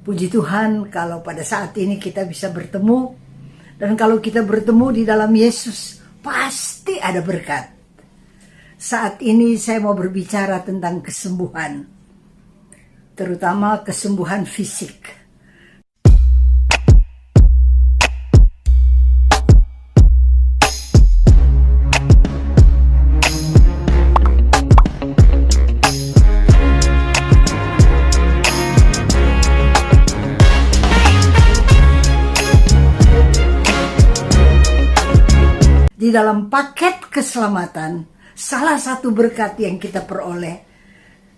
Puji Tuhan kalau pada saat ini kita bisa bertemu. Dan kalau kita bertemu di dalam Yesus, pasti ada berkat. Saat ini saya mau berbicara tentang kesembuhan. Terutama kesembuhan fisik. Di dalam paket keselamatan, salah satu berkat yang kita peroleh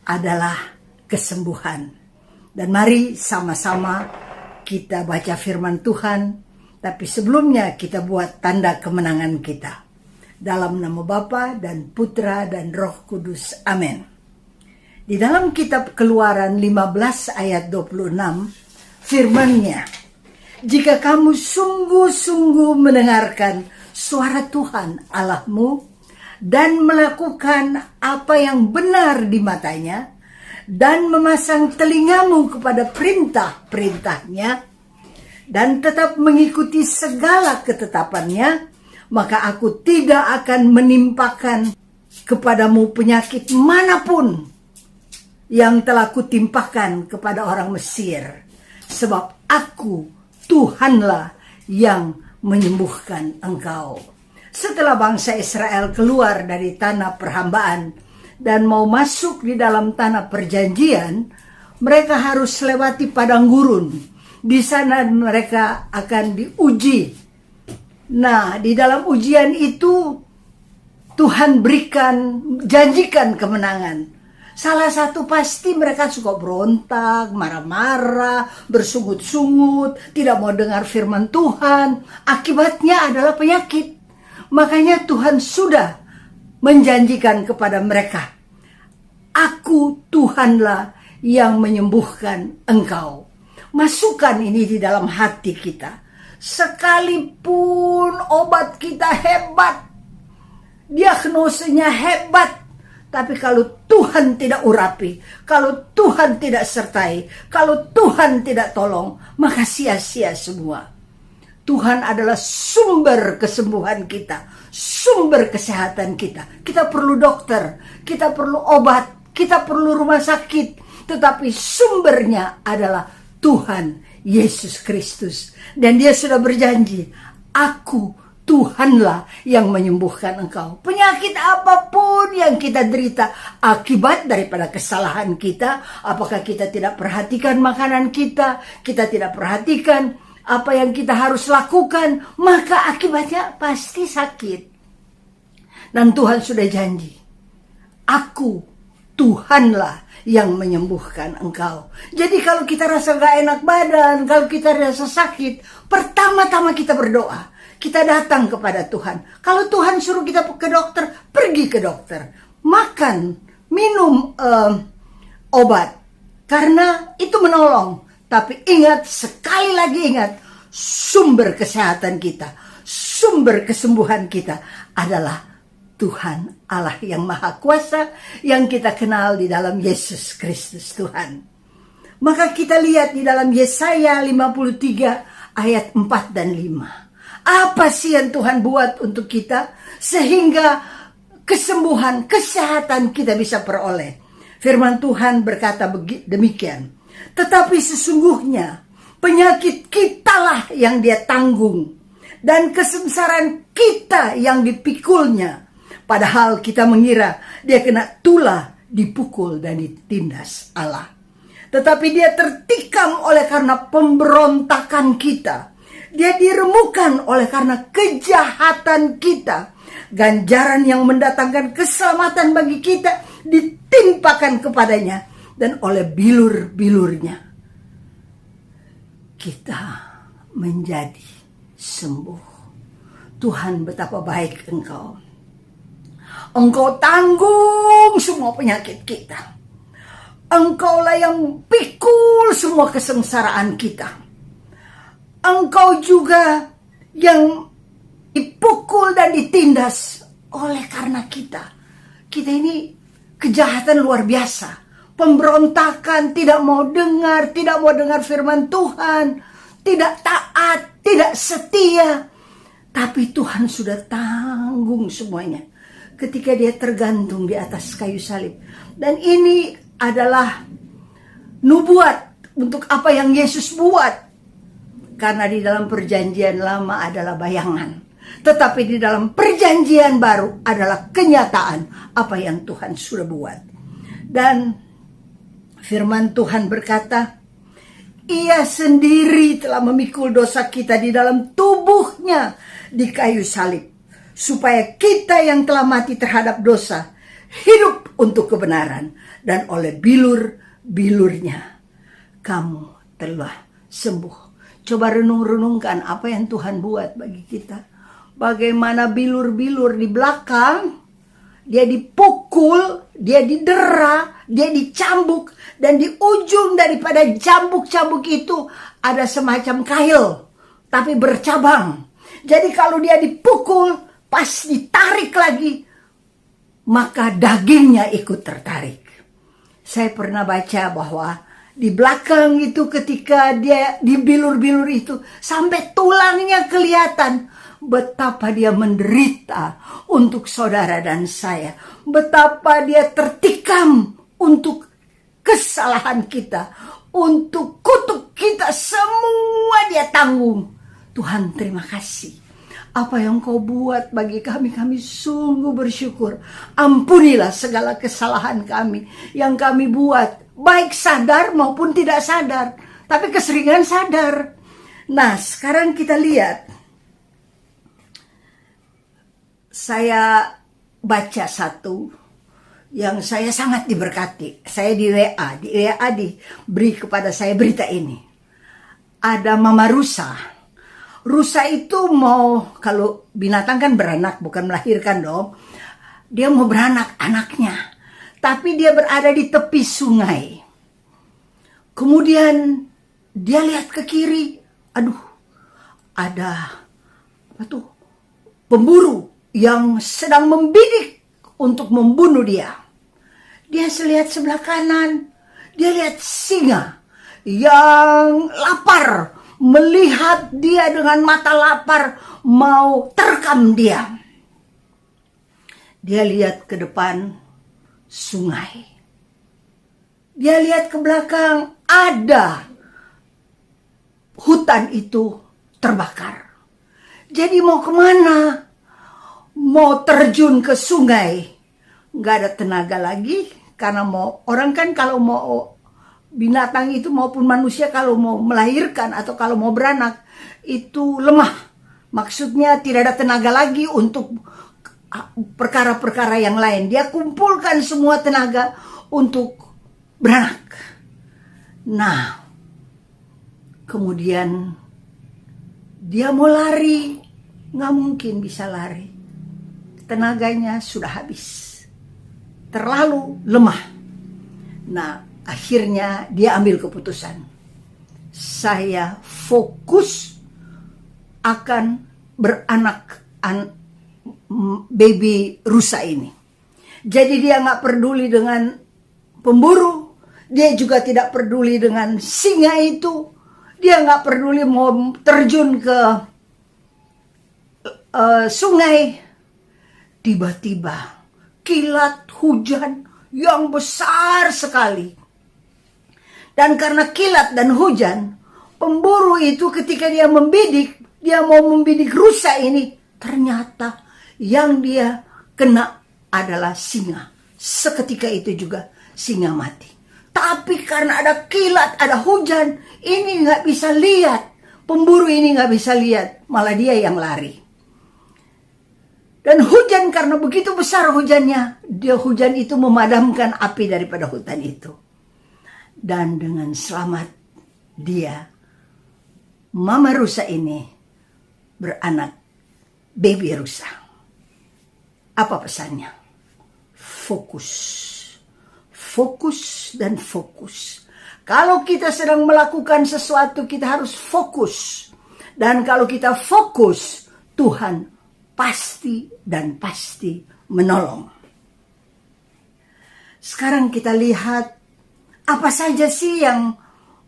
adalah kesembuhan. Dan mari sama-sama kita baca firman Tuhan, tapi sebelumnya kita buat tanda kemenangan kita. Dalam nama Bapa dan Putra dan Roh Kudus. Amin. Di dalam kitab Keluaran 15 ayat 26, firman-Nya, jika kamu sungguh-sungguh mendengarkan suara Tuhan Allahmu dan melakukan apa yang benar di matanya dan memasang telingamu kepada perintah-perintahnya dan tetap mengikuti segala ketetapannya, maka aku tidak akan menimpakan kepadamu penyakit manapun yang telah kutimpakan kepada orang Mesir, sebab aku Tuhanlah yang menyembuhkan engkau. Setelah bangsa Israel keluar dari tanah perhambaan dan mau masuk di dalam tanah perjanjian, mereka harus lewati padang gurun. Di sana mereka akan diuji. Nah, di dalam ujian itu Tuhan janjikan kemenangan. Salah satu pasti mereka suka berontak, marah-marah, bersungut-sungut, tidak mau dengar firman Tuhan. Akibatnya adalah penyakit. Makanya Tuhan sudah menjanjikan kepada mereka, aku Tuhanlah yang menyembuhkan engkau. Masukkan ini di dalam hati kita. Sekalipun obat kita hebat, diagnosenya hebat, tapi kalau Tuhan tidak urapi, kalau Tuhan tidak sertai, kalau Tuhan tidak tolong, maka sia-sia semua. Tuhan adalah sumber kesembuhan kita, sumber kesehatan kita. Kita perlu dokter, kita perlu obat, kita perlu rumah sakit, tetapi sumbernya adalah Tuhan Yesus Kristus. Dan Dia sudah berjanji, aku Tuhanlah yang menyembuhkan engkau. Penyakit apapun yang kita derita akibat daripada kesalahan kita, apakah kita tidak perhatikan makanan kita tidak perhatikan apa yang kita harus lakukan, maka akibatnya pasti sakit. Dan Tuhan sudah janji, aku Tuhanlah yang menyembuhkan engkau. Jadi kalau kita rasa gak enak badan, kalau kita rasa sakit, pertama-tama kita berdoa. Kita datang kepada Tuhan. Kalau Tuhan suruh kita ke dokter, pergi ke dokter. Makan, minum obat. Karena itu menolong. Tapi ingat, sekali lagi ingat, sumber kesehatan kita, sumber kesembuhan kita adalah Tuhan Allah yang Maha Kuasa, yang kita kenal di dalam Yesus Kristus Tuhan. Maka kita lihat di dalam Yesaya 53 ayat 4 dan 5. Apa sih yang Tuhan buat untuk kita sehingga kesembuhan, kesehatan kita bisa peroleh? Firman Tuhan berkata demikian. Tetapi sesungguhnya penyakit kitalah yang Dia tanggung dan kesengsaraan kita yang dipikulnya. Padahal kita mengira Dia kena tulah, dipukul dan ditindas Allah. Tetapi Dia tertikam oleh karena pemberontakan kita. Dia diremukan oleh karena kejahatan kita. Ganjaran yang mendatangkan keselamatan bagi kita ditimpakan kepadanya. Dan oleh bilur-bilurnya kita menjadi sembuh. Tuhan, betapa baik Engkau. Engkau tanggung semua penyakit kita. Engkaulah yang pikul semua kesengsaraan kita. Engkau juga yang dipukul dan ditindas oleh karena kita. Kita ini kejahatan luar biasa. pemberontakan, tidak mau dengar firman Tuhan, tidak taat, tidak setia. Tapi Tuhan sudah tanggung semuanya ketika dia tergantung di atas kayu salib. Dan ini adalah nubuat untuk apa yang Yesus buat. Karena di dalam perjanjian lama adalah bayangan, tetapi di dalam perjanjian baru adalah kenyataan apa yang Tuhan sudah buat. Dan firman Tuhan berkata, Ia sendiri telah memikul dosa kita di dalam tubuhnya di kayu salib, supaya kita yang telah mati terhadap dosa hidup untuk kebenaran, dan oleh bilur-bilurnya kamu telah sembuh. Coba renung-renungkan apa yang Tuhan buat bagi kita. Bagaimana bilur-bilur di belakang, dia dipukul, dia didera, dia dicambuk, dan di ujung daripada cambuk-cambuk itu ada semacam kail, tapi bercabang. Jadi kalau dia dipukul, pas ditarik lagi, maka dagingnya ikut tertarik. Saya pernah baca bahwa di belakang itu ketika dia di bilur-bilur itu, sampai tulangnya kelihatan. Betapa dia menderita untuk saudara dan saya. Betapa dia tertikam untuk kesalahan kita, untuk kutuk kita, semua dia tanggung. Tuhan, terima kasih. Apa yang kau buat bagi kami, kami sungguh bersyukur. Ampunilah segala kesalahan kami yang kami buat, baik sadar maupun tidak sadar, tapi keseringan sadar. Nah, sekarang kita lihat. Saya baca satu yang saya sangat diberkati. Saya di WA diberi kepada saya berita ini. Ada Mama Rusa. Rusa itu mau, kalau binatang kan beranak, bukan melahirkan dong. Dia mau beranak anaknya. Tapi dia berada di tepi sungai. Kemudian dia lihat ke kiri. Aduh, ada apa tuh? Pemburu yang sedang membidik untuk membunuh dia. Dia lihat sebelah kanan, dia lihat singa yang lapar, melihat dia dengan mata lapar, mau terkam dia. Dia lihat ke depan sungai. Dia lihat ke belakang, ada hutan itu terbakar. Jadi mau kemana? Mau terjun ke sungai, nggak ada tenaga lagi, karena mau orang kan kalau mau binatang itu maupun manusia kalau mau melahirkan atau kalau mau beranak itu lemah. Maksudnya tidak ada tenaga lagi untuk perkara-perkara yang lain. Dia kumpulkan semua tenaga untuk beranak. Nah, kemudian dia mau lari, nggak mungkin bisa lari. Tenaganya sudah habis, terlalu lemah. Nah, akhirnya dia ambil keputusan. Saya fokus akan beranak baby rusa ini. Jadi dia nggak peduli dengan pemburu, dia juga tidak peduli dengan singa itu, dia nggak peduli mau terjun ke sungai. Tiba-tiba kilat hujan yang besar sekali. Dan karena kilat dan hujan, pemburu itu ketika dia membidik, dia mau membidik rusa ini, ternyata yang dia kena adalah singa. Seketika itu juga singa mati. Tapi karena ada kilat, ada hujan, ini nggak bisa lihat. Pemburu ini nggak bisa lihat, malah dia yang lari. Dan hujan, karena begitu besar hujannya, hujan itu memadamkan api daripada hutan itu. Dan dengan selamat dia, Mama Rusa ini beranak baby rusa. Apa pesannya? Fokus. Fokus dan fokus. Kalau kita sedang melakukan sesuatu, kita harus fokus. Dan kalau kita fokus, Tuhan pasti dan pasti menolong. Sekarang kita lihat Apa saja sih yang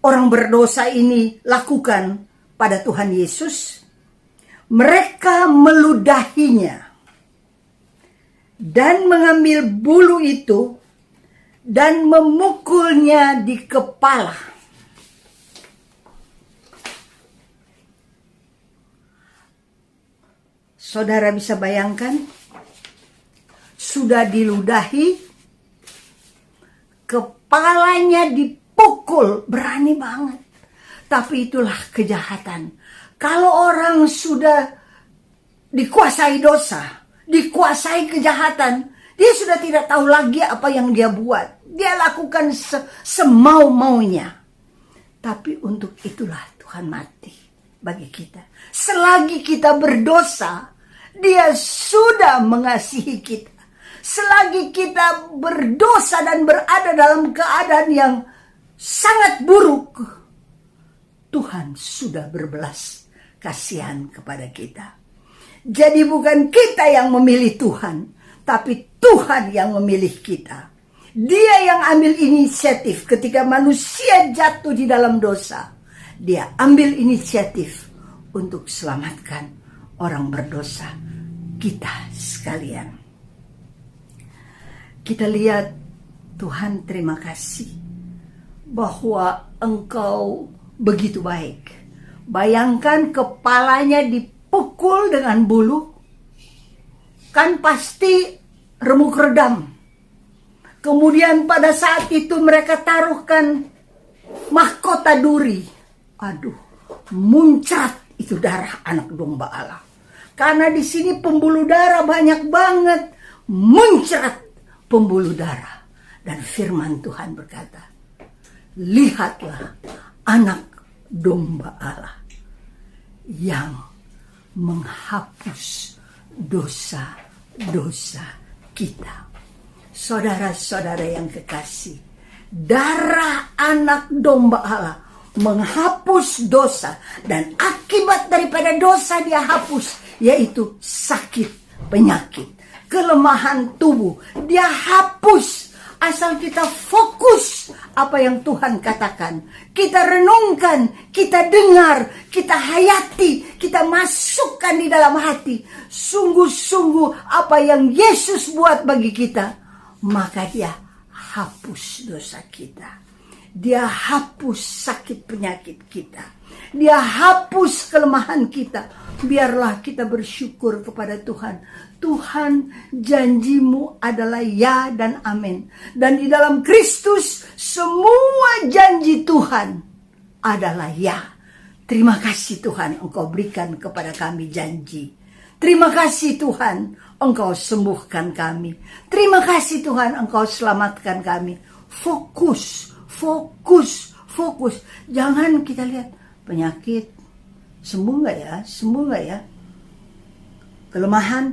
orang berdosa ini lakukan pada Tuhan Yesus? Mereka meludahinya dan mengambil bulu itu dan memukulnya di kepala. Saudara bisa bayangkan, sudah diludahi, kepalanya dipukul, berani banget. Tapi itulah kejahatan. Kalau orang sudah dikuasai dosa, dikuasai kejahatan, dia sudah tidak tahu lagi apa yang dia buat. Dia lakukan semau-maunya. Tapi untuk itulah Tuhan mati bagi kita. Selagi kita berdosa, Dia sudah mengasihi kita. Selagi kita berdosa dan berada dalam keadaan yang sangat buruk, Tuhan sudah berbelas kasihan kepada kita. Jadi bukan kita yang memilih Tuhan, tapi Tuhan yang memilih kita. Dia yang ambil inisiatif ketika manusia jatuh di dalam dosa. Dia ambil inisiatif untuk selamatkan orang berdosa, kita sekalian. Kita lihat, Tuhan terima kasih bahwa Engkau begitu baik. Bayangkan kepalanya dipukul dengan bulu, kan pasti remuk redam. Kemudian pada saat itu mereka taruhkan mahkota duri. Aduh, muncrat itu darah anak domba Allah. Karena di sini pembuluh darah banyak banget, muncrat pembuluh darah. Dan firman Tuhan berkata, lihatlah anak domba Allah yang menghapus dosa-dosa kita. Saudara-saudara yang kekasih, darah anak domba Allah menghapus dosa, dan akibat daripada dosa dia hapus, yaitu sakit, penyakit, kelemahan tubuh, dia hapus. Asal kita fokus apa yang Tuhan katakan, kita renungkan, kita dengar, kita hayati, kita masukkan di dalam hati, sungguh-sungguh apa yang Yesus buat bagi kita, maka dia hapus dosa kita. Dia hapus sakit penyakit kita. Dia hapus kelemahan kita. Biarlah kita bersyukur kepada Tuhan. Tuhan, janjimu adalah ya dan amin. Dan di dalam Kristus semua janji Tuhan adalah ya. Terima kasih Tuhan, Engkau berikan kepada kami janji. Terima kasih Tuhan, Engkau sembuhkan kami. Terima kasih Tuhan, Engkau selamatkan kami. Fokus, fokus, fokus. Jangan kita lihat penyakit, sembuh nggak ya? Sembuh nggak ya? Kelemahan,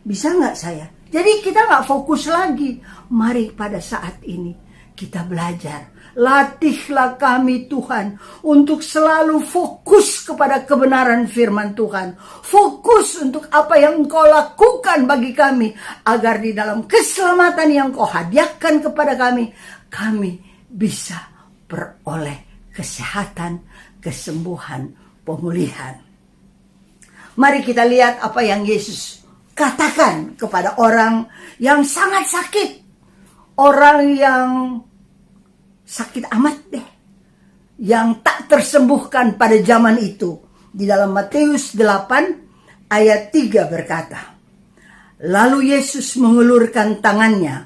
bisa nggak saya? Jadi kita nggak fokus lagi. Mari pada saat ini kita belajar. Latihlah kami Tuhan untuk selalu fokus kepada kebenaran firman Tuhan. Fokus untuk apa yang Engkau lakukan bagi kami. Agar di dalam keselamatan yang Engkau hadiahkan kepada kami, kami bisa beroleh kesehatan, kesembuhan, pemulihan. Mari kita lihat apa yang Yesus katakan kepada orang yang sangat sakit. Orang yang sakit amat deh, yang tak tersembuhkan pada zaman itu. Di dalam Matius 8 ayat 3 berkata, lalu Yesus mengulurkan tangannya,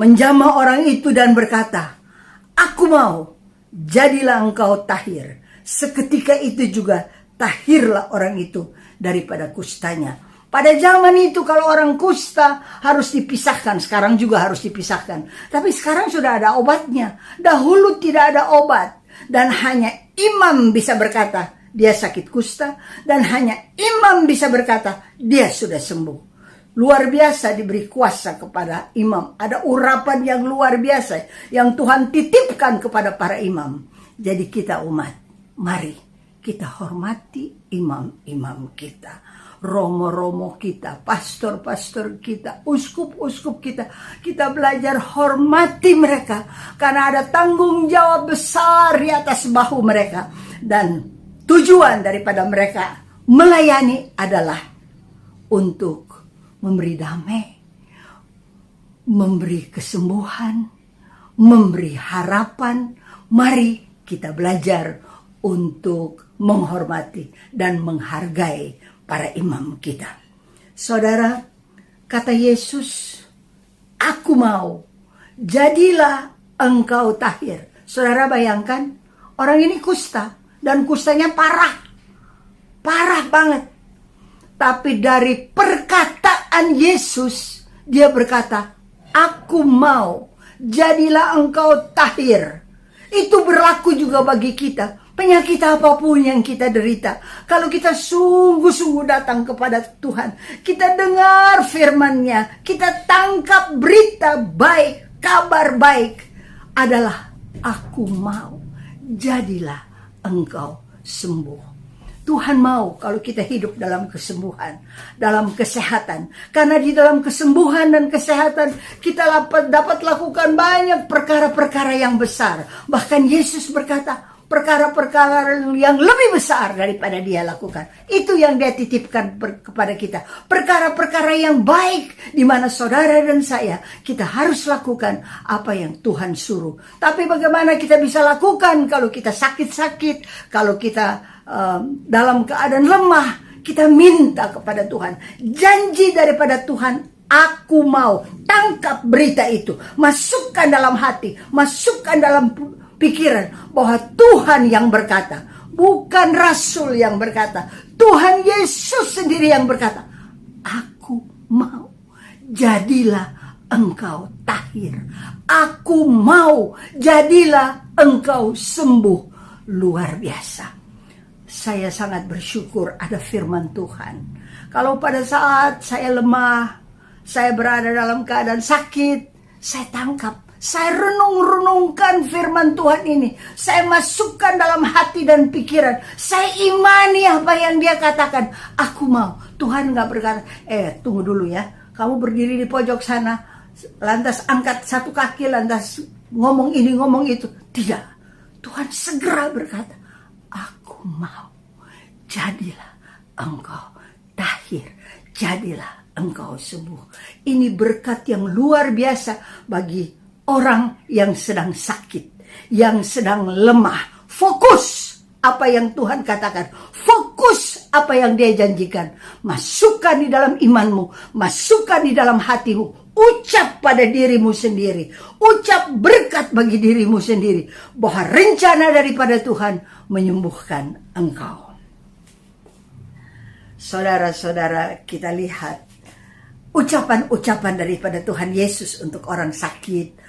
menjamah orang itu dan berkata, aku mau, jadilah engkau tahir. Seketika itu juga tahirlah orang itu daripada kustanya. Pada zaman itu kalau orang kusta harus dipisahkan, sekarang juga harus dipisahkan. Tapi sekarang sudah ada obatnya. Dahulu tidak ada obat. Dan hanya imam bisa berkata, dia sakit kusta. Dan hanya imam bisa berkata, dia sudah sembuh. Luar biasa diberi kuasa kepada imam. Ada urapan yang luar biasa yang Tuhan titipkan kepada para imam. Jadi kita umat, mari kita hormati imam-imam kita. romo-romo kita, pastor-pastor kita, uskup-uskup kita. Kita belajar hormati mereka karena ada tanggung jawab besar di atas bahu mereka. Dan tujuan daripada mereka melayani adalah untuk memberi damai, memberi kesembuhan, memberi harapan. Mari kita belajar untuk menghormati dan menghargai para imam kita. Saudara, kata Yesus, aku mau, jadilah engkau tahir. Saudara bayangkan, orang ini kusta, dan kustanya parah banget. Tapi dari perkataan Yesus, dia berkata, aku mau, jadilah engkau tahir. Itu berlaku juga bagi kita. Penyakit apapun yang kita derita, kalau kita sungguh-sungguh datang kepada Tuhan, kita dengar firman-Nya, kita tangkap berita baik, kabar baik, adalah aku mau, jadilah engkau sembuh. Tuhan mau kalau kita hidup dalam kesembuhan, dalam kesehatan. Karena di dalam kesembuhan dan kesehatan kita dapat lakukan banyak perkara-perkara yang besar. Bahkan Yesus berkata, perkara-perkara yang lebih besar daripada dia lakukan. Itu yang dia titipkan kepada kita. Perkara-perkara yang baik, di mana saudara dan saya, kita harus lakukan apa yang Tuhan suruh. Tapi bagaimana kita bisa lakukan kalau kita sakit-sakit, kalau kita dalam keadaan lemah, kita minta kepada Tuhan. Janji daripada Tuhan, aku mau. Tangkap berita itu, masukkan dalam hati, masukkan dalam pikiran bahwa Tuhan yang berkata, bukan Rasul yang berkata, Tuhan Yesus sendiri yang berkata, aku mau, jadilah engkau tahir. Aku mau, jadilah engkau sembuh. Luar biasa. Saya sangat bersyukur ada firman Tuhan. Kalau pada saat saya lemah, saya berada dalam keadaan sakit, saya tangkap, saya renung-renungkan firman Tuhan ini. Saya masukkan dalam hati dan pikiran. Saya imani apa yang dia katakan. Aku mau. Tuhan gak berkata, tunggu dulu ya. Kamu berdiri di pojok sana, lantas angkat satu kaki, lantas ngomong ini, ngomong itu. Tidak. Tuhan segera berkata, aku mau. Jadilah engkau tahir. Jadilah engkau sembuh. Ini berkat yang luar biasa bagi orang yang sedang sakit, yang sedang lemah. Fokus apa yang Tuhan katakan. Fokus apa yang dia janjikan. Masukkan di dalam imanmu. Masukkan di dalam hatimu. Ucap pada dirimu sendiri. Ucap berkat bagi dirimu sendiri. Bahwa rencana daripada Tuhan menyembuhkan engkau. Saudara-saudara, kita lihat ucapan-ucapan daripada Tuhan Yesus untuk orang sakit,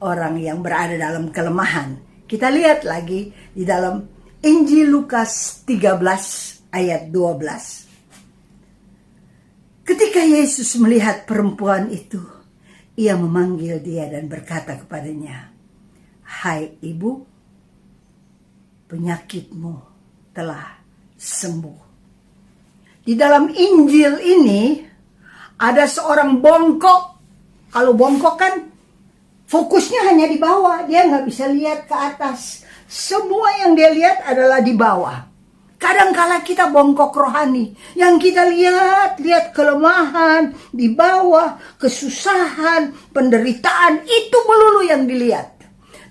orang yang berada dalam kelemahan. Kita lihat lagi di dalam Injil Lukas 13 ayat 12. Ketika Yesus melihat perempuan itu, ia memanggil dia dan berkata kepadanya, "Hai ibu, penyakitmu telah sembuh." Di dalam Injil ini ada seorang bongkok. Kalau bongkok kan fokusnya hanya di bawah, dia nggak bisa lihat ke atas. Semua yang dia lihat adalah di bawah. Kadangkala kita bongkok rohani, yang kita lihat kelemahan di bawah, kesusahan, penderitaan, itu melulu yang dilihat.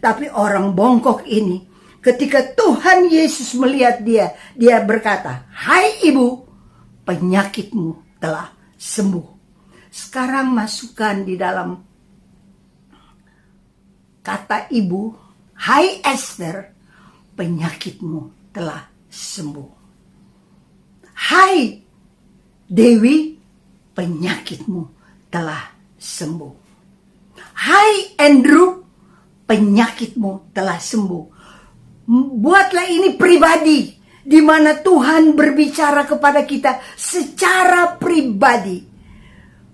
Tapi orang bongkok ini, ketika Tuhan Yesus melihat dia, dia berkata, "Hai ibu, penyakitmu telah sembuh." Sekarang masukkan di dalam kata ibu, "Hai Esther, penyakitmu telah sembuh." Hai Dewi, penyakitmu telah sembuh. Hai Andrew, penyakitmu telah sembuh. Buatlah ini pribadi, di mana Tuhan berbicara kepada kita secara pribadi.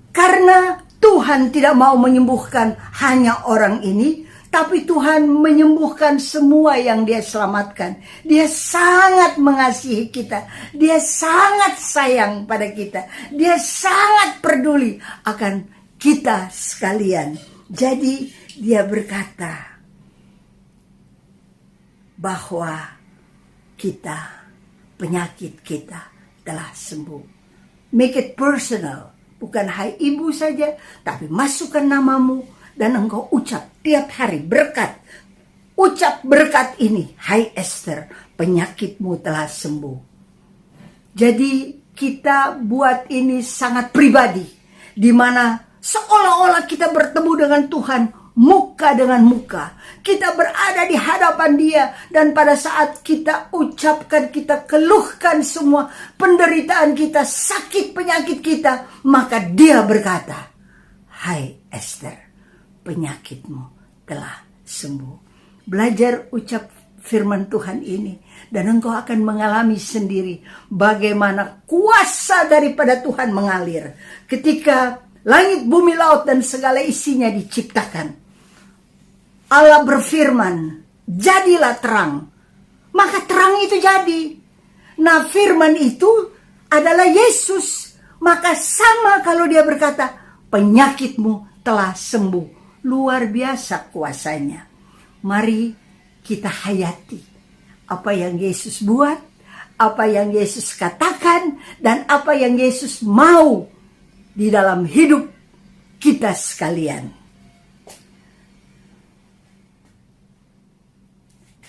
Karena Tuhan tidak mau menyembuhkan hanya orang ini, Tapi Tuhan menyembuhkan semua yang Dia selamatkan. Dia sangat mengasihi kita. Dia sangat sayang pada kita. Dia sangat peduli akan kita sekalian. Jadi Dia berkata bahwa penyakit kita telah sembuh. Make it personal. Bukan hai ibu saja, tapi masukkan namamu dan engkau ucap tiap hari berkat. Ucap berkat ini, hai Esther, penyakitmu telah sembuh. Jadi kita buat ini sangat pribadi, di mana seolah-olah kita bertemu dengan Tuhan muka dengan muka. Kita berada di hadapan Dia, dan pada saat kita ucapkan, kita keluhkan semua penderitaan kita, sakit penyakit kita, maka Dia berkata, hai Esther, penyakitmu telah sembuh. Belajar ucap firman Tuhan ini, dan engkau akan mengalami sendiri bagaimana kuasa daripada Tuhan mengalir. Ketika langit, bumi, laut, dan segala isinya diciptakan, Allah berfirman, jadilah terang. Maka terang itu jadi. Nah, firman itu adalah Yesus. Maka sama kalau Dia berkata, penyakitmu telah sembuh. Luar biasa kuasanya. Mari kita hayati apa yang Yesus buat, apa yang Yesus katakan, dan apa yang Yesus mau di dalam hidup kita sekalian.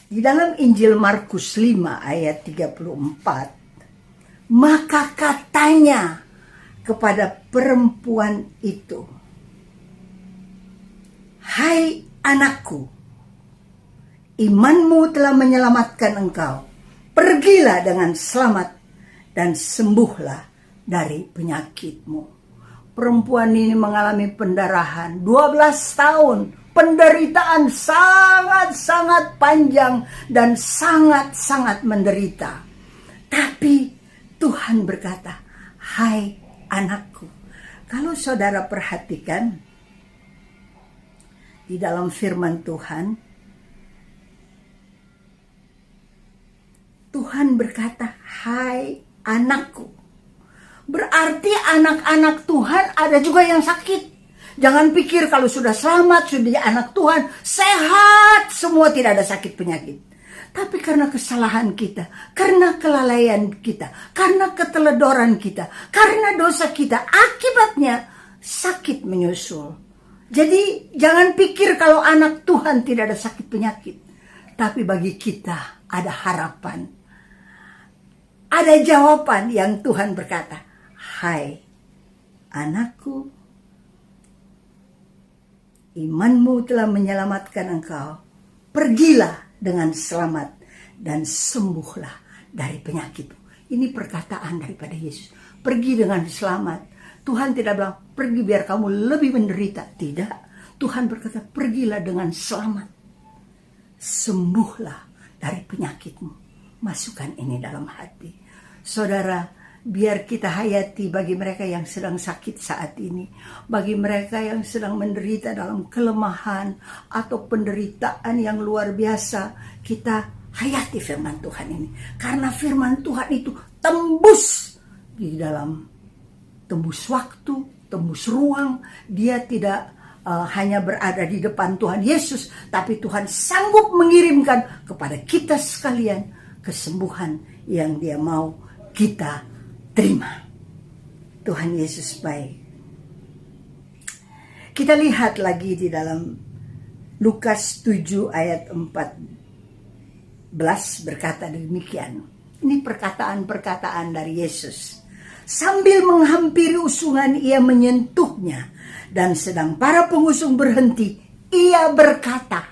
Di dalam Injil Markus 5 ayat 34, maka katanya kepada perempuan itu, hai anakku, imanmu telah menyelamatkan engkau. Pergilah dengan selamat dan sembuhlah dari penyakitmu. Perempuan ini mengalami pendarahan 12 tahun. Penderitaan sangat-sangat panjang dan sangat-sangat menderita. Tapi Tuhan berkata, hai anakku. Kalau saudara perhatikan di dalam firman Tuhan, Tuhan berkata, hai anakku. Berarti anak-anak Tuhan ada juga yang sakit. Jangan pikir kalau sudah selamat, sudah jadi anak Tuhan, sehat, semua tidak ada sakit penyakit. Tapi karena kesalahan kita, karena kelalaian kita, karena keteledoran kita, karena dosa kita, akibatnya sakit menyusul. Jadi jangan pikir kalau anak Tuhan tidak ada sakit penyakit. Tapi bagi kita ada harapan. Ada jawaban yang Tuhan berkata, hai anakku, imanmu telah menyelamatkan engkau. Pergilah dengan selamat dan sembuhlah dari penyakitmu. Ini perkataan daripada Yesus. Pergi dengan selamat. Tuhan tidak bilang, pergi biar kamu lebih menderita. Tidak. Tuhan berkata, pergilah dengan selamat. Sembuhlah dari penyakitmu. Masukkan ini dalam hati. Saudara, biar kita hayati bagi mereka yang sedang sakit saat ini, bagi mereka yang sedang menderita dalam kelemahan atau penderitaan yang luar biasa, kita hayati firman Tuhan ini. Karena firman Tuhan itu tembus di dalam, tembus waktu, tembus ruang. Dia tidak hanya berada di depan Tuhan Yesus, tapi Tuhan sanggup mengirimkan kepada kita sekalian kesembuhan yang Dia mau kita terima. Tuhan Yesus baik. Kita lihat lagi di dalam Lukas 7 ayat 14 berkata demikian. Ini perkataan-perkataan dari Yesus. Sambil menghampiri usungan, ia menyentuhnya, dan sedang para pengusung berhenti, ia berkata,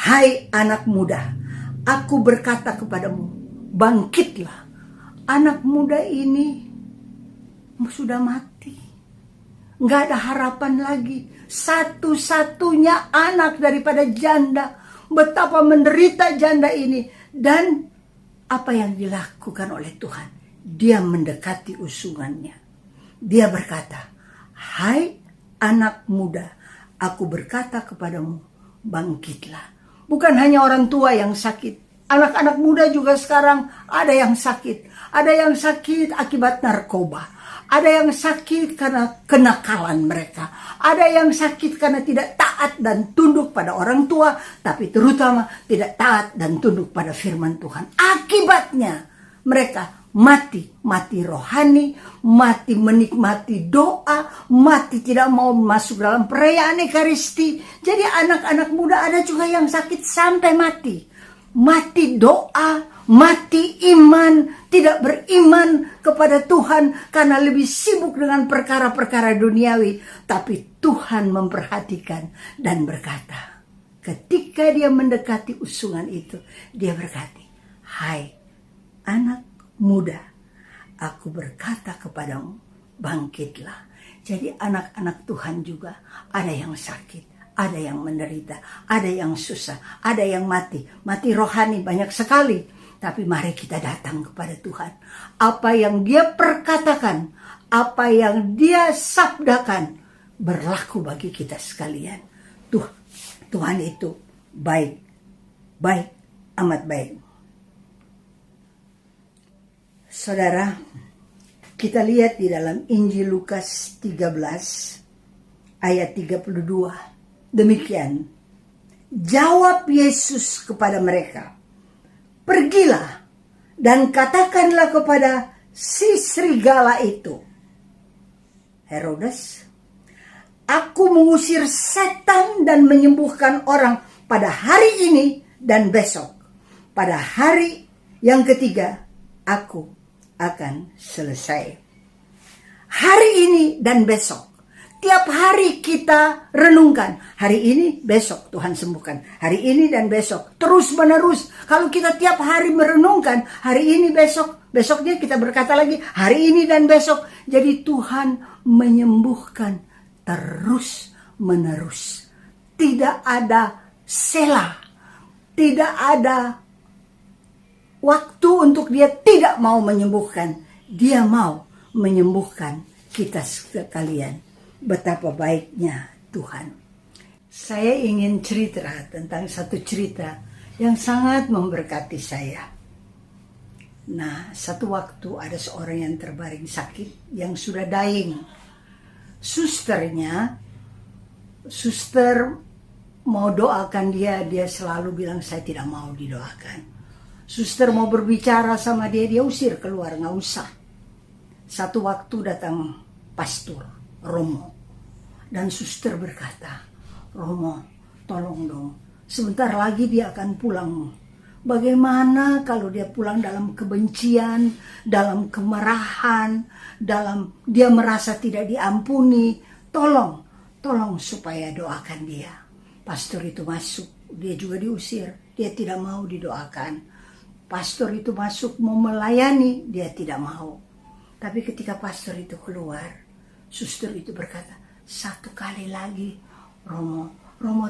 hai anak muda, aku berkata kepadamu, bangkitlah. Anak muda ini sudah mati. Nggak ada harapan lagi. Satu-satunya anak daripada janda. Betapa menderita janda ini. Dan apa yang dilakukan oleh Tuhan? Dia mendekati usungannya. Dia berkata, hai anak muda, aku berkata kepadamu, bangkitlah. Bukan hanya orang tua yang sakit, anak-anak muda juga sekarang ada yang sakit. Ada yang sakit akibat narkoba. Ada yang sakit karena kenakalan mereka. Ada yang sakit karena tidak taat dan tunduk pada orang tua, tapi terutama tidak taat dan tunduk pada firman Tuhan. Akibatnya mereka mati rohani, mati menikmati doa, mati tidak mau masuk dalam perayaan Ekaristi. Jadi anak-anak muda ada juga yang sakit sampai mati. Mati doa, mati iman, tidak beriman kepada Tuhan karena lebih sibuk dengan perkara-perkara duniawi. Tapi Tuhan memperhatikan dan berkata, ketika dia mendekati usungan itu, dia berkata, hai anak muda, aku berkata kepadamu, bangkitlah. Jadi anak-anak Tuhan juga ada yang sakit, ada yang menderita, ada yang susah, ada yang mati rohani banyak sekali. Tapi mari kita datang kepada Tuhan. Apa yang dia perkatakan, apa yang dia sabdakan, berlaku bagi kita sekalian. Tuhan itu baik, amat baik. Saudara, kita lihat di dalam Injil Lukas 13 ayat 32. Demikian, jawab Yesus kepada mereka, pergilah dan katakanlah kepada si serigala itu, Herodes, aku mengusir setan dan menyembuhkan orang pada hari ini dan besok. Pada hari yang ketiga, aku akan selesai. Hari ini dan besok. Tiap hari kita renungkan. Hari ini, besok Tuhan sembuhkan. Hari ini dan besok. Terus menerus. Kalau kita tiap hari merenungkan. Hari ini, besok. Besoknya kita berkata lagi. Hari ini dan besok. Jadi Tuhan menyembuhkan terus menerus. Tidak ada sela. Tidak ada waktu untuk dia tidak mau menyembuhkan. Dia mau menyembuhkan kita sekalian. Betapa baiknya Tuhan. Saya ingin cerita tentang satu cerita yang sangat memberkati saya. Nah, satu waktu ada seorang yang terbaring sakit, yang sudah dying. Suster mau doakan dia selalu bilang, saya tidak mau didoakan. Suster mau berbicara sama dia usir keluar, nggak usah. Satu waktu datang pastor Romo. Dan suster berkata, Romo, tolong dong, sebentar lagi dia akan pulang. Bagaimana kalau dia pulang dalam kebencian, dalam kemarahan, dia merasa tidak diampuni. Tolong supaya doakan dia. Pastor itu masuk, dia juga diusir, dia tidak mau didoakan. Pastor itu masuk mau melayani, dia tidak mau. Tapi ketika pastor itu keluar, suster itu berkata, satu kali lagi, Romo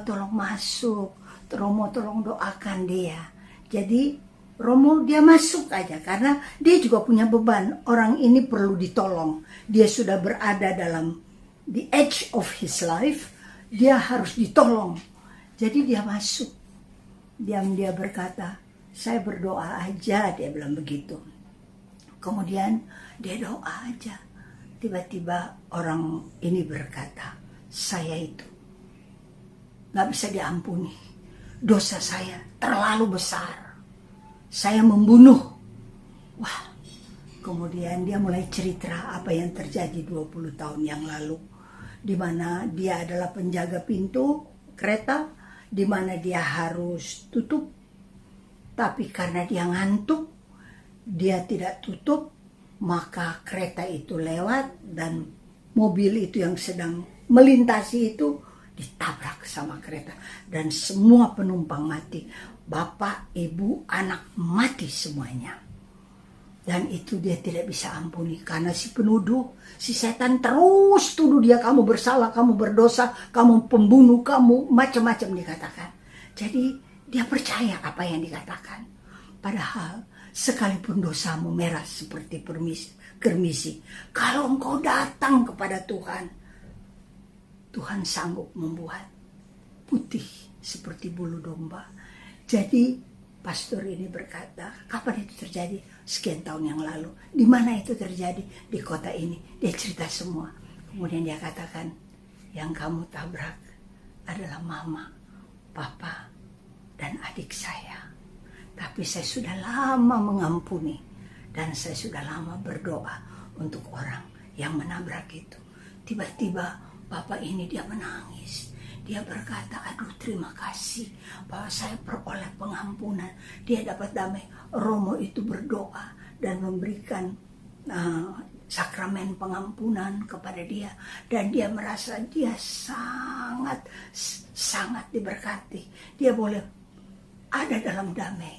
tolong masuk, Romo tolong doakan dia. Jadi Romo dia masuk aja karena dia juga punya beban. Orang ini perlu ditolong. Dia sudah berada dalam the edge of his life. Dia harus ditolong. Jadi dia masuk. Dia berkata, saya berdoa aja, dia bilang begitu. Kemudian dia doa aja. Tiba-tiba orang ini berkata, saya itu gak bisa diampuni. Dosa saya terlalu besar. Saya membunuh. Wah, kemudian dia mulai cerita apa yang terjadi 20 tahun yang lalu. Di mana dia adalah penjaga pintu kereta, di mana dia harus tutup. Tapi karena dia ngantuk, dia tidak tutup. Maka kereta itu lewat dan mobil itu yang sedang melintasi itu ditabrak sama kereta. Dan semua penumpang mati. Bapak, ibu, anak mati semuanya. Dan itu dia tidak bisa ampuni. Karena si penuduh, si setan terus tuduh dia, kamu bersalah, kamu berdosa, kamu pembunuh, kamu macam-macam dikatakan. Jadi dia percaya apa yang dikatakan. Padahal sekalipun dosamu merah seperti kermisi, kalau engkau datang kepada Tuhan, Tuhan sanggup membuat putih seperti bulu domba. Jadi pastor ini berkata, kapan itu terjadi? Sekian tahun yang lalu. Di mana itu terjadi? Di kota ini. Dia cerita semua. Kemudian dia katakan, yang kamu tabrak adalah mama, papa, dan adik saya. Tapi saya sudah lama mengampuni. Dan saya sudah lama berdoa untuk orang yang menabrak itu. Tiba-tiba bapak ini dia menangis. Dia berkata, aduh terima kasih bahwa saya peroleh pengampunan. Dia dapat damai. Romo itu berdoa dan memberikan sakramen pengampunan kepada dia. Dan dia merasa dia sangat diberkati. Dia boleh ada dalam damai.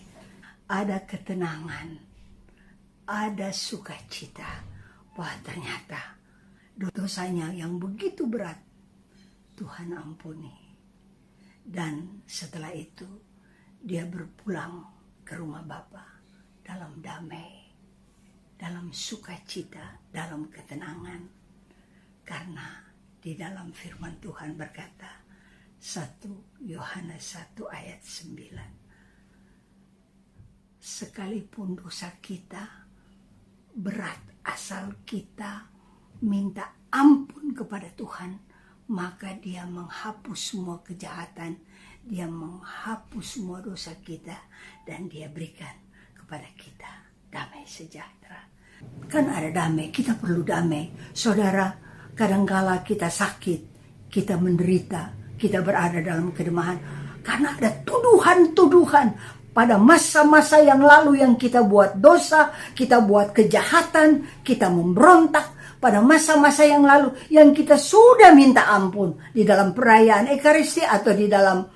Ada ketenangan. Ada sukacita. Wah ternyata dosanya yang begitu berat Tuhan ampuni. Dan setelah itu dia berpulang ke rumah Bapa dalam damai, dalam sukacita, dalam ketenangan. Karena di dalam firman Tuhan berkata 1 Yohanes 1 ayat 9. Sekalipun dosa kita berat, asal kita minta ampun kepada Tuhan, maka dia menghapus semua kejahatan, dia menghapus semua dosa kita, dan dia berikan kepada kita damai sejahtera. Kan ada damai, kita perlu damai. Saudara, kadangkala kita sakit, kita menderita, kita berada dalam kelemahan, karena ada tuduhan-tuduhan pada masa-masa yang lalu yang kita buat dosa, kita buat kejahatan, kita memberontak. Pada masa-masa yang lalu yang kita sudah minta ampun di dalam perayaan Ekaristi atau di dalam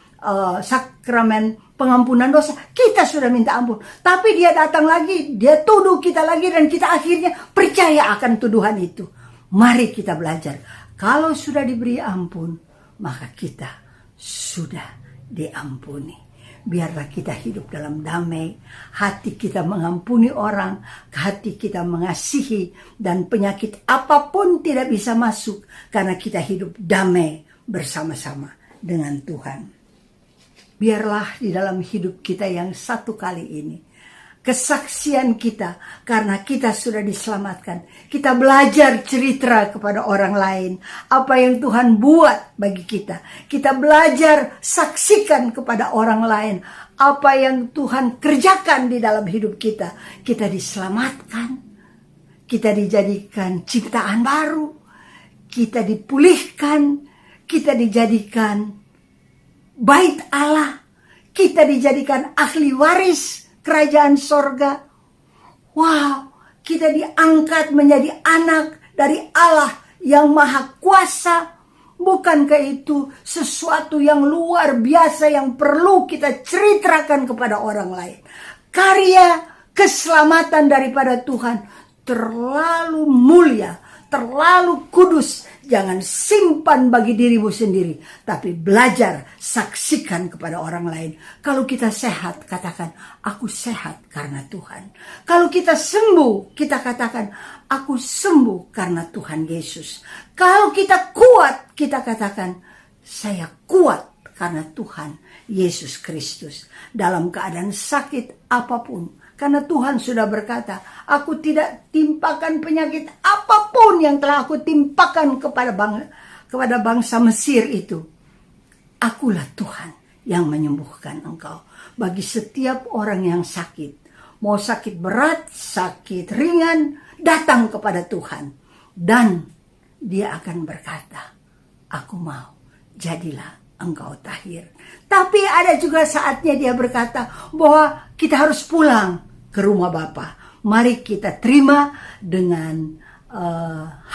sakramen pengampunan dosa, kita sudah minta ampun. Tapi dia datang lagi, dia tuduh kita lagi, dan kita akhirnya percaya akan tuduhan itu. Mari kita belajar. Kalau sudah diberi ampun, maka kita sudah diampuni. Biarlah kita hidup dalam damai, hati kita mengampuni orang, hati kita mengasihi, dan penyakit apapun tidak bisa masuk karena kita hidup damai bersama-sama dengan Tuhan. Biarlah di dalam hidup kita yang satu kali ini, kesaksian kita karena kita sudah diselamatkan, kita belajar cerita kepada orang lain apa yang Tuhan buat bagi kita. Kita belajar saksikan kepada orang lain apa yang Tuhan kerjakan di dalam hidup kita. Kita diselamatkan, kita dijadikan ciptaan baru, kita dipulihkan, kita dijadikan bait Allah, kita dijadikan ahli waris kerajaan sorga. Wow, kita diangkat menjadi anak dari Allah yang maha kuasa. Bukankah itu sesuatu yang luar biasa yang perlu kita ceritakan kepada orang lain? Karya keselamatan daripada Tuhan terlalu mulia, terlalu kudus. Jangan simpan bagi dirimu sendiri, tapi belajar saksikan kepada orang lain. Kalau kita sehat, katakan, aku sehat karena Tuhan. Kalau kita sembuh, kita katakan, aku sembuh karena Tuhan Yesus. Kalau kita kuat, kita katakan, saya kuat karena Tuhan Yesus Kristus. Dalam keadaan sakit apapun, karena Tuhan sudah berkata, aku tidak timpakan penyakit apapun yang telah aku timpakan kepada bangsa Mesir itu. Akulah Tuhan yang menyembuhkan engkau. Bagi setiap orang yang sakit, mau sakit berat, sakit ringan, datang kepada Tuhan. Dan dia akan berkata, aku mau, jadilah engkau tahir. Tapi ada juga saatnya dia berkata bahwa kita harus pulang ke rumah Bapa. Mari kita terima dengan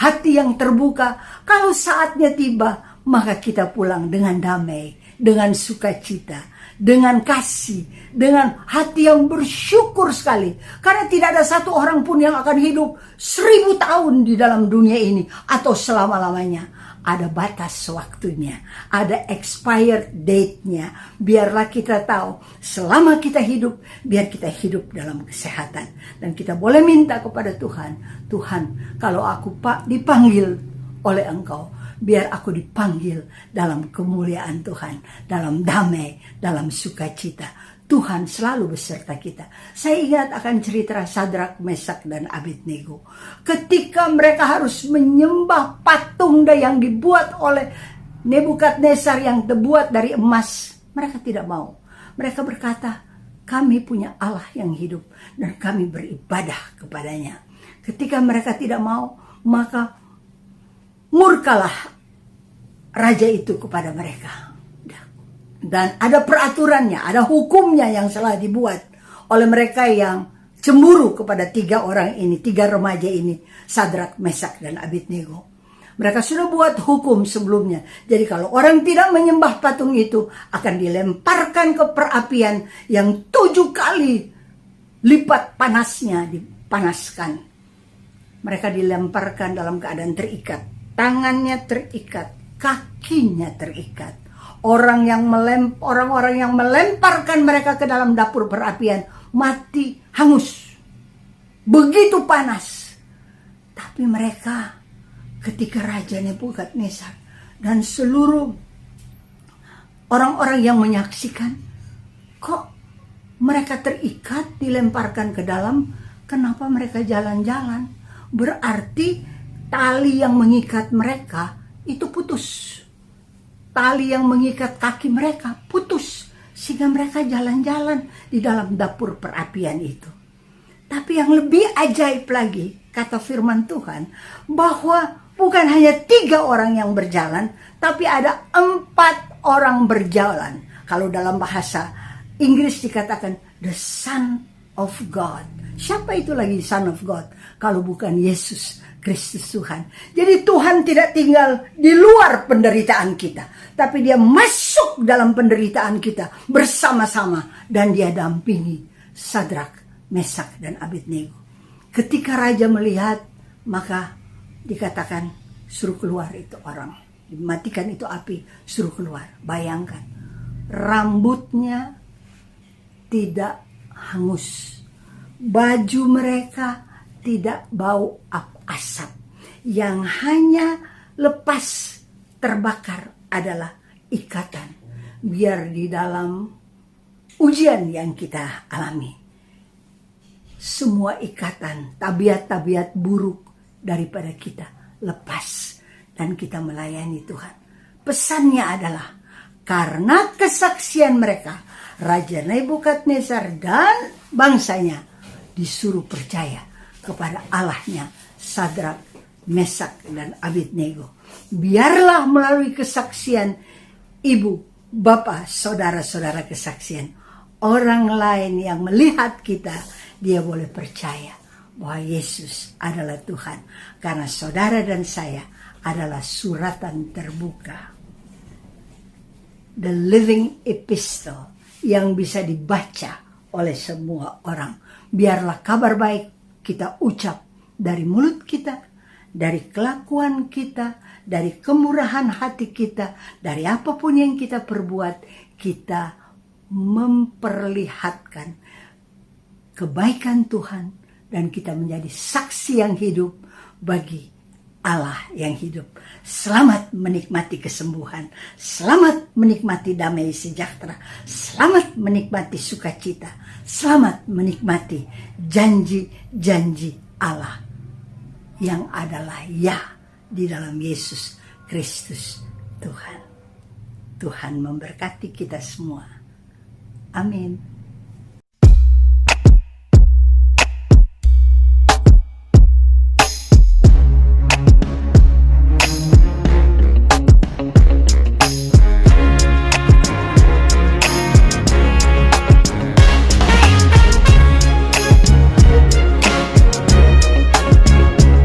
hati yang terbuka. Kalau saatnya tiba, maka kita pulang dengan damai, dengan sukacita, dengan kasih, dengan hati yang bersyukur sekali. Karena tidak ada satu orang pun yang akan hidup 1000 tahun di dalam dunia ini atau selama-lamanya. Ada batas waktunya, ada expired date-nya. Biarlah kita tahu, selama kita hidup, biar kita hidup dalam kesehatan. Dan kita boleh minta kepada Tuhan, Tuhan, kalau aku dipanggil oleh Engkau, biar aku dipanggil dalam kemuliaan Tuhan, dalam damai, dalam sukacita. Tuhan selalu beserta kita. Saya ingat akan cerita Sadrak, Mesak, dan Abednego. Ketika mereka harus menyembah patung yang dibuat oleh Nebukadnezar yang terbuat dari emas, mereka tidak mau. Mereka berkata, kami punya Allah yang hidup dan kami beribadah kepadanya. Ketika mereka tidak mau, maka murkalah raja itu kepada mereka. Dan ada peraturannya, ada hukumnya yang salah dibuat oleh mereka yang cemburu kepada 3 orang ini, 3 remaja ini, Sadrak, Mesak, dan Abednego. Mereka sudah buat hukum sebelumnya. Jadi kalau orang tidak menyembah patung itu, akan dilemparkan ke perapian yang 7 kali lipat panasnya dipanaskan. Mereka dilemparkan dalam keadaan terikat. Tangannya terikat, kakinya terikat. Orang-orang yang melemparkan mereka ke dalam dapur perapian mati hangus. Begitu panas. Tapi mereka ketika Raja Nebukadnezar dan seluruh orang-orang yang menyaksikan, kok mereka terikat, dilemparkan ke dalam, kenapa mereka jalan-jalan? Berarti tali yang mengikat mereka itu putus. Tali yang mengikat kaki mereka putus, sehingga mereka jalan-jalan di dalam dapur perapian itu. Tapi yang lebih ajaib lagi, kata firman Tuhan, bahwa bukan hanya 3 orang yang berjalan, tapi ada 4 orang berjalan. Kalau dalam bahasa Inggris dikatakan the Son of God. Siapa itu lagi Son of God? Kalau bukan Yesus Kristus Tuhan. Jadi Tuhan tidak tinggal di luar penderitaan kita, tapi dia masuk dalam penderitaan kita bersama-sama, dan dia dampingi Sadrak, Mesak, dan Abednego. Ketika raja melihat, maka dikatakan suruh keluar itu orang, dimatikan itu api, suruh keluar. Bayangkan, rambutnya tidak hangus, baju mereka tidak bau asap, yang hanya lepas terbakar adalah ikatan. Biar di dalam ujian yang kita alami, semua ikatan, tabiat-tabiat buruk daripada kita lepas, dan kita melayani Tuhan. Pesannya adalah, karena kesaksian mereka, Raja Nebukadnezar dan bangsanya disuruh percaya kepada Allahnya Sadrak, Mesak, dan Abednego. Biarlah melalui kesaksian ibu, bapak, saudara-saudara kesaksian, orang lain yang melihat kita, dia boleh percaya bahwa Yesus adalah Tuhan. Karena saudara dan saya adalah suratan terbuka, the living epistle, yang bisa dibaca oleh semua orang. Biarlah kabar baik kita ucap dari mulut kita, dari kelakuan kita, dari kemurahan hati kita, dari apapun yang kita perbuat, kita memperlihatkan kebaikan Tuhan, dan kita menjadi saksi yang hidup bagi Allah yang hidup. Selamat menikmati kesembuhan, selamat menikmati damai sejahtera, selamat menikmati sukacita, selamat menikmati janji-janji Allah yang adalah ya di dalam Yesus Kristus Tuhan. Tuhan memberkati kita semua. Amin.